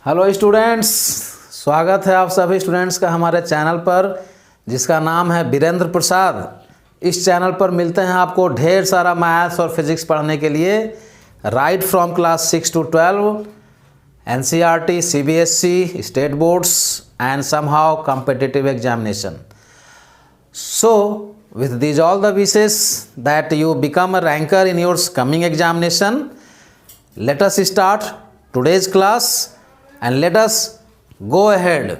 Hello students, स्वागत है आप सभी स्टूडेंट्स का हमारे चैनल पर जिसका नाम है वीरेंद्र प्रसाद। इस चैनल पर मिलते हैं आपको ढेर सारा मैथ्स और फिजिक्स पढ़ने के लिए, right from class 6 to 12, NCERT, CBSE, state boards and somehow competitive examination. So with these all the wishes that you become a ranker in your coming examination, let us start today's class and let us go ahead.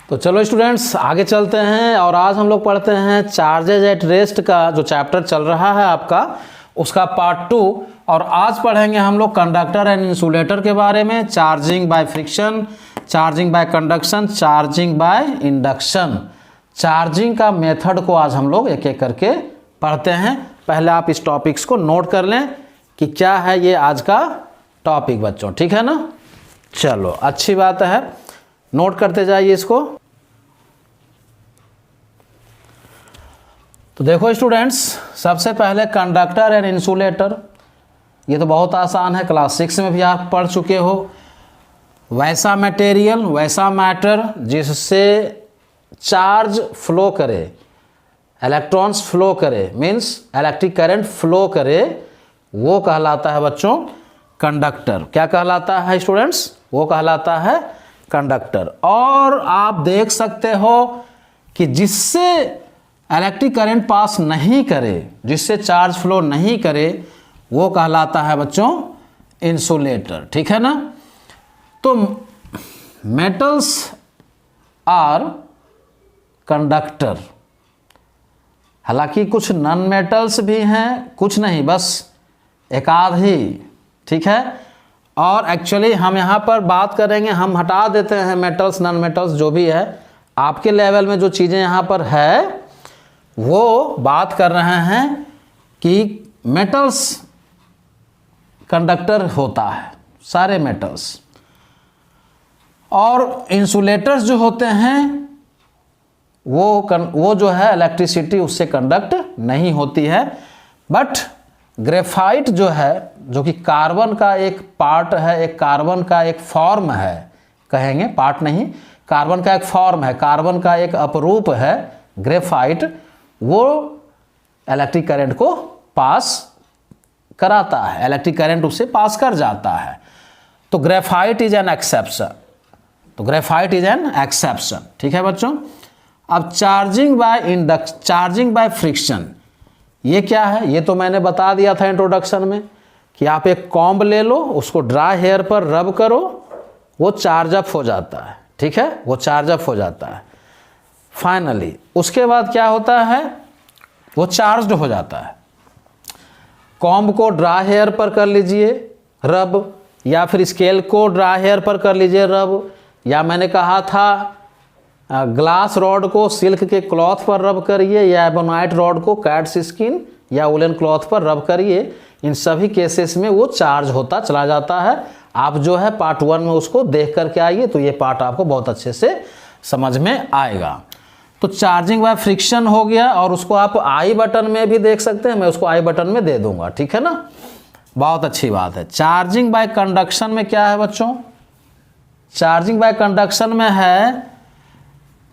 तो चलो students आगे चलते हैं और आज हम लोग पढ़ते हैं चार्जेज एट रेस्ट का जो चैप्टर चल रहा है आपका, उसका पार्ट 2। और आज पढ़ेंगे हम लोग कंडक्टर एंड इंसुलेटर के बारे में, charging by friction, charging by conduction, charging by induction. Charging का मेथड को आज हम लोग एक एक करके पढ़ते हैं। पहले आप इस टॉपिक्स को नोट कर लें कि क्या है ये आज का टॉपिक बच्चों, ठीक है ना। चलो अच्छी बात है, नोट करते जाइए इसको। तो देखो स्टूडेंट्स, सबसे पहले कंडक्टर एंड इंसुलेटर, ये तो बहुत आसान है, क्लास 6 में भी आप पढ़ चुके हो। वैसा मटेरियल, वैसा मैटर जिससे चार्ज फ्लो करे, इलेक्ट्रॉन्स फ्लो करे, मीन्स इलेक्ट्रिक करंट फ्लो करे, वो कहलाता है बच्चों कंडक्टर। क्या कहलाता है स्टूडेंट्स? वो कहलाता है कंडक्टर। और आप देख सकते हो कि जिससे इलेक्ट्रिक करंट पास नहीं करे, जिससे चार्ज फ्लो नहीं करे, वो कहलाता है बच्चों इंसुलेटर, ठीक है ना। तो मेटल्स आर कंडक्टर। हालांकि कुछ नॉन मेटल्स भी हैं, कुछ नहीं, बस एक आध ही, ठीक है। और एक्चुअली हम यहाँ पर बात करेंगे, हम हटा देते हैं मेटल्स नॉन मेटल्स जो भी है। आपके लेवल में जो चीज़ें यहाँ पर है वो बात कर रहे हैं कि मेटल्स कंडक्टर होता है, सारे मेटल्स। और इंसुलेटर्स जो होते हैं वो जो है इलेक्ट्रिसिटी उससे कंडक्ट नहीं होती है। बट ग्रेफाइट जो है, जो कि कार्बन का एक पार्ट है, एक कार्बन का एक फॉर्म है, कहेंगे पार्ट नहीं, कार्बन का एक फॉर्म है, कार्बन का एक अपरूप है ग्रेफाइट, वो इलेक्ट्रिक करंट को पास कराता है, इलेक्ट्रिक करंट उससे पास कर जाता है। तो ग्रेफाइट इज एन एक्सेप्शन, तो ग्रेफाइट इज एन एक्सेप्शन, ठीक है बच्चों। अब चार्जिंग बाय फ्रिक्शन, ये क्या है? ये तो मैंने बता दिया था इंट्रोडक्शन में कि आप एक कॉम्ब ले लो, उसको ड्राई हेयर पर रब करो, वो चार्ज अप हो जाता है, ठीक है, वो चार्ज अप हो जाता है। फाइनली उसके बाद क्या होता है? वो चार्ज्ड हो जाता है। कॉम्ब को ड्राई हेयर पर कर लीजिए रब, या फिर स्केल को ड्राई हेयर पर कर लीजिए रब, या मैंने कहा था ग्लास रॉड को सिल्क के क्लॉथ पर रब करिए, या एबोनाइट रॉड को कैट्स स्किन या वुलन क्लॉथ पर रब करिए। इन सभी केसेस में वो चार्ज होता चला जाता है। आप जो है पार्ट 1 में उसको देख करके आइए, तो ये पार्ट आपको बहुत अच्छे से समझ में आएगा। तो चार्जिंग बाय फ्रिक्शन हो गया, और उसको आप आई बटन में भी देख सकते हैं, मैं उसको आई बटन में दे दूंगा, ठीक है ना। बहुत अच्छी बात है। चार्जिंग बाय कंडक्शन में क्या है बच्चों? चार्जिंग बाय कंडक्शन में है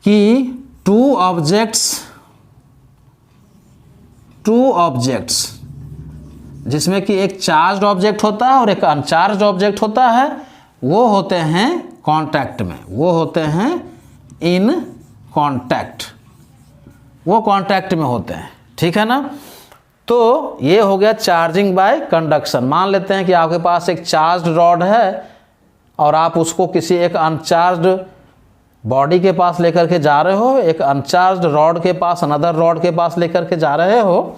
कि टू ऑब्जेक्ट्स जिसमें कि एक चार्ज्ड ऑब्जेक्ट होता है और एक अनचार्ज्ड ऑब्जेक्ट होता है, वो होते हैं कांटेक्ट में, वो होते हैं इन कांटेक्ट, वो कांटेक्ट में होते हैं, ठीक है ना। तो ये हो गया चार्जिंग बाय कंडक्शन। मान लेते हैं कि आपके पास एक चार्ज्ड रॉड है और आप उसको किसी एक अनचार्ज्ड बॉडी के पास लेकर के जा रहे हो, एक अनचार्ज्ड रॉड के पास, अनदर रॉड के पास लेकर के जा रहे हो,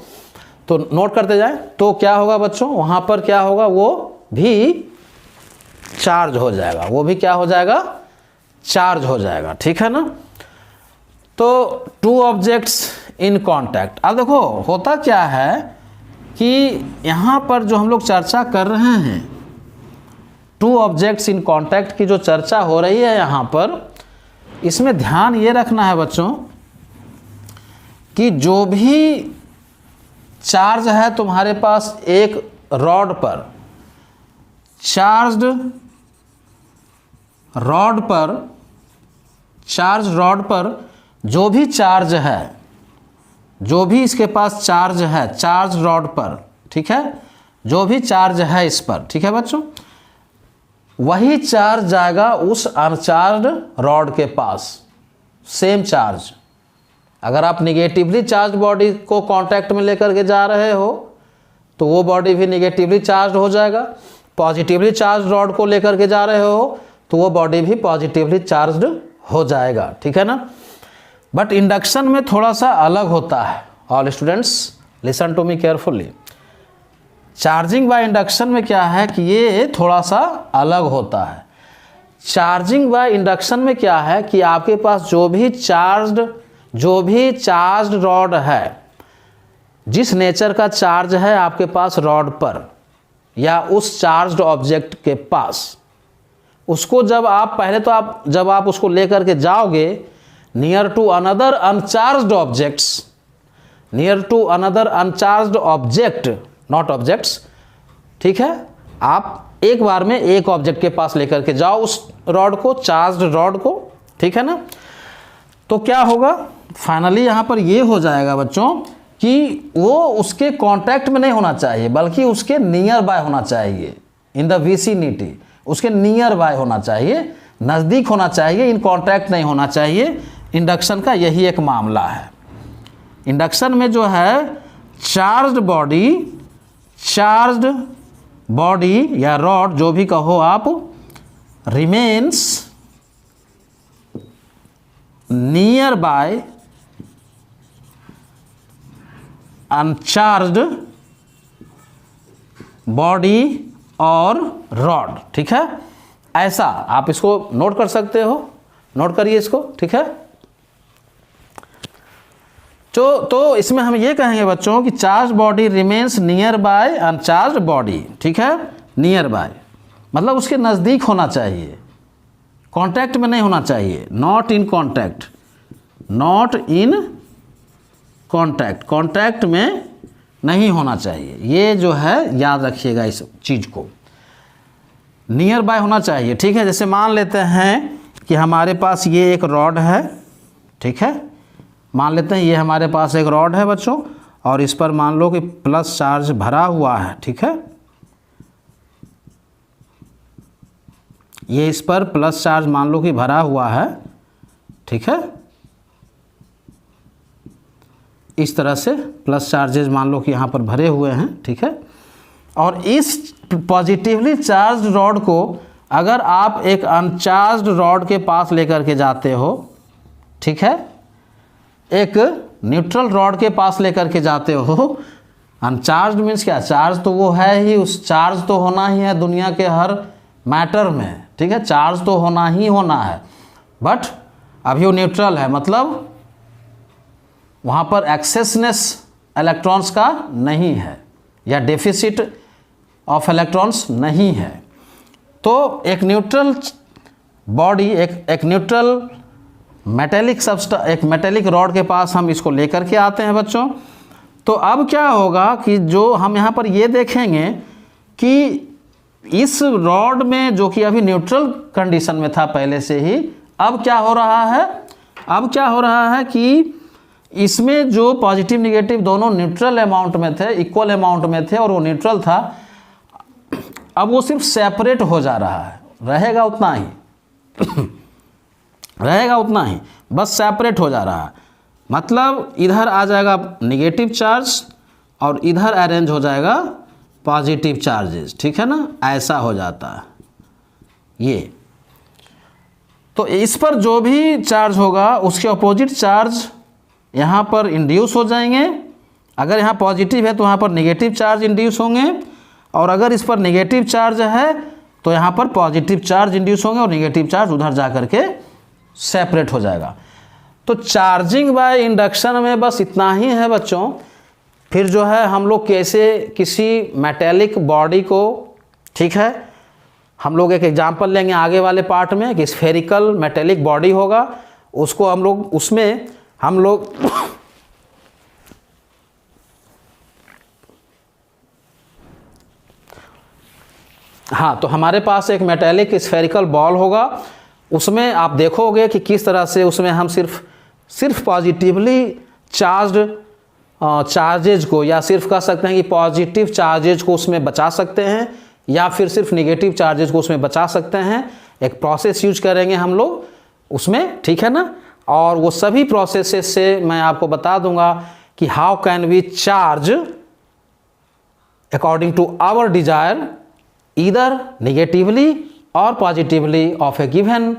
तो नोट करते जाएं। तो क्या होगा बच्चों? वहाँ पर क्या होगा? वो भी चार्ज हो जाएगा, वो भी क्या हो जाएगा? चार्ज हो जाएगा, ठीक है ना। तो टू ऑब्जेक्ट्स इन कांटेक्ट। अब देखो होता क्या है कि यहाँ पर जो हम लोग चर्चा कर रहे हैं, टू ऑब्जेक्ट्स इन कांटेक्ट की जो चर्चा हो रही है यहाँ पर, इसमें ध्यान ये रखना है बच्चों कि जो भी चार्ज है तुम्हारे पास एक रॉड पर, चार्ज रॉड पर जो भी चार्ज है, जो भी इसके पास चार्ज है चार्ज रॉड पर, ठीक है, जो भी चार्ज है इस पर, ठीक है बच्चों, वही चार्ज जाएगा उस अनचार्ज रॉड के पास, सेम चार्ज। अगर आप निगेटिवली चार्ज बॉडी को कांटेक्ट में लेकर के जा रहे हो तो वो बॉडी भी निगेटिवली चार्ज हो जाएगा, पॉजिटिवली चार्ज रॉड को लेकर के जा रहे हो तो वो बॉडी भी पॉजिटिवली चार्ज्ड हो जाएगा, ठीक है ना। बट इंडक्शन में थोड़ा सा अलग होता है। All students listen to me carefully. Charging by induction में क्या है कि ये थोड़ा सा अलग होता है। चार्जिंग बाय इंडक्शन में क्या है कि आपके पास जो भी चार्ज्ड रॉड है, जिस नेचर का चार्ज है आपके पास रॉड पर या उस चार्ज्ड ऑब्जेक्ट के पास, उसको जब आप जब आप उसको लेकर के जाओगे near to another uncharged object, not objects, ठीक है, आप एक बार में एक ऑब्जेक्ट के पास लेकर के जाओ उस रॉड को, चार्ज्ड रॉड को, ठीक है ना, तो क्या होगा फाइनली यहाँ पर ये हो जाएगा बच्चों कि वो उसके कांटेक्ट में नहीं होना चाहिए बल्कि उसके नियर बाय होना चाहिए, इन द विसिनिटी, उसके नियर बाय होना चाहिए, नज़दीक होना चाहिए, इन कांटेक्ट नहीं होना चाहिए। इंडक्शन का यही एक मामला है। इंडक्शन में जो है चार्ज्ड बॉडी या रॉड जो भी कहो आप, remains near by uncharged body और रॉड, ठीक है। ऐसा आप इसको नोट कर सकते हो, नोट करिए इसको, ठीक है। तो इसमें हम ये कहेंगे बच्चों कि charge body remains near by uncharged body, ठीक है, नियर बाय मतलब उसके नज़दीक होना चाहिए, कांटेक्ट में नहीं होना चाहिए, नॉट इन कांटेक्ट, कांटेक्ट में नहीं होना चाहिए। ये जो है याद रखिएगा इस चीज़ को, नियर बाय होना चाहिए, ठीक है। जैसे मान लेते हैं कि हमारे पास ये एक रॉड है, ठीक है, मान लेते हैं ये हमारे पास एक रॉड है बच्चों और इस पर मान लो कि प्लस चार्ज भरा हुआ है, ठीक है, ये इस पर प्लस चार्ज मान लो कि भरा हुआ है, ठीक है, इस तरह से प्लस चार्जेस मान लो कि यहाँ पर भरे हुए हैं, ठीक है। और इस पॉजिटिवली चार्ज रॉड को अगर आप एक अनचार्ज्ड रॉड के पास लेकर के जाते हो, ठीक है, एक न्यूट्रल रॉड के पास लेकर के जाते हो, अनचार्ज्ड मीन्स क्या, चार्ज तो वो है ही, उस चार्ज तो होना ही है दुनिया के हर मैटर में, ठीक है, चार्ज तो होना ही होना है, बट अभी वो न्यूट्रल है, मतलब वहाँ पर एक्सेसनेस इलेक्ट्रॉन्स का नहीं है या डेफिसिट ऑफ इलेक्ट्रॉन्स नहीं है। तो एक न्यूट्रल बॉडी, एक न्यूट्रल एक मेटेलिक रॉड के पास हम इसको लेकर के आते हैं बच्चों। तो अब क्या होगा कि जो हम यहाँ पर ये देखेंगे कि इस रॉड में जो कि अभी न्यूट्रल कंडीशन में था पहले से ही, अब क्या हो रहा है कि इसमें जो पॉजिटिव निगेटिव दोनों न्यूट्रल अमाउंट में थे, इक्वल अमाउंट में थे और वो न्यूट्रल था, अब वो सिर्फ सेपरेट हो जा रहा है, रहेगा उतना ही बस सेपरेट हो जा रहा है, मतलब इधर आ जाएगा निगेटिव चार्ज और इधर अरेंज हो जाएगा पॉजिटिव चार्जेस, ठीक है ना, ऐसा हो जाता है ये। तो इस पर जो भी चार्ज होगा उसके अपोजिट चार्ज यहाँ पर इंड्यूस हो जाएंगे। अगर यहाँ पॉजिटिव है तो यहाँ पर नेगेटिव चार्ज इंड्यूस होंगे और अगर इस पर नेगेटिव चार्ज है तो यहाँ पर पॉजिटिव चार्ज इंड्यूस होंगे और नेगेटिव चार्ज उधर जा करके सेपरेट हो जाएगा। तो चार्जिंग बाय इंडक्शन में बस इतना ही है बच्चों। फिर जो है हम लोग कैसे किसी मेटेलिक बॉडी को, ठीक है, हम लोग एक एग्जांपल लेंगे आगे वाले पार्ट में कि स्फेरिकल मेटेलिक बॉडी होगा, उसको हम लोग हाँ, तो हमारे पास एक मेटेलिक स्फेरिकल बॉल होगा, उसमें आप देखोगे कि किस तरह से उसमें हम सिर्फ पॉजिटिवली चार्ज्ड चार्जेज को, या सिर्फ कह सकते हैं कि पॉजिटिव चार्जेज को उसमें बचा सकते हैं, या फिर सिर्फ नेगेटिव चार्जेज को उसमें बचा सकते हैं। एक प्रोसेस यूज करेंगे हम लोग उसमें, ठीक है ना। और वो सभी प्रोसेसेस से मैं आपको बता दूंगा कि how can we charge according to our desire either negatively or positively of a given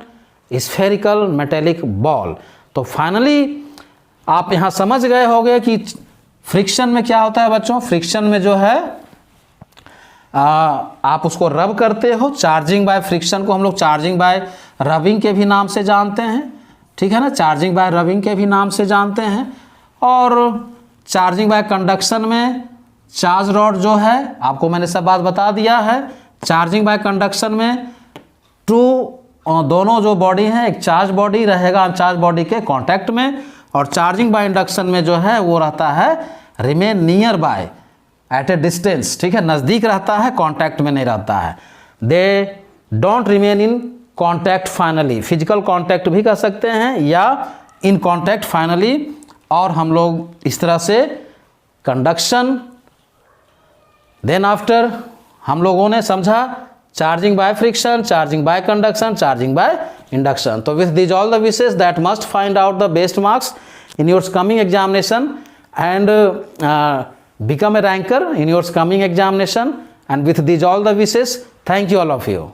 spherical metallic ball. तो फाइनली आप यहाँ समझ गए होंगे कि फ्रिक्शन में क्या होता है बच्चों। फ्रिक्शन में जो है आप उसको रब करते हो, चार्जिंग बाय फ्रिक्शन को हम लोग चार्जिंग बाय रबिंग के भी नाम से जानते हैं, ठीक है ना, चार्जिंग बाय रबिंग के भी नाम से जानते हैं। और चार्जिंग बाय कंडक्शन में चार्ज रॉड जो है, आपको मैंने सब बात बता दिया है। चार्जिंग बाय कंडक्शन में दोनों जो बॉडी हैं, एक चार्ज बॉडी रहेगा अनचार्ज बॉडी के कांटेक्ट में, और चार्जिंग बाय इंडक्शन में जो है वो रहता है remain near by at a distance, ठीक है, नज़दीक रहता है, कांटेक्ट में नहीं रहता है। They don't remain in contact finally, physical contact भी कह सकते हैं या इन कांटेक्ट फाइनली। और हम लोग इस तरह से कंडक्शन, देन आफ्टर हम लोगों ने समझा charging by friction, charging by conduction, charging by induction. तो with this all the wishes that must find out the best marks in your coming examination and become a ranker in your coming examination, and with these all the wishes, thank you all of you.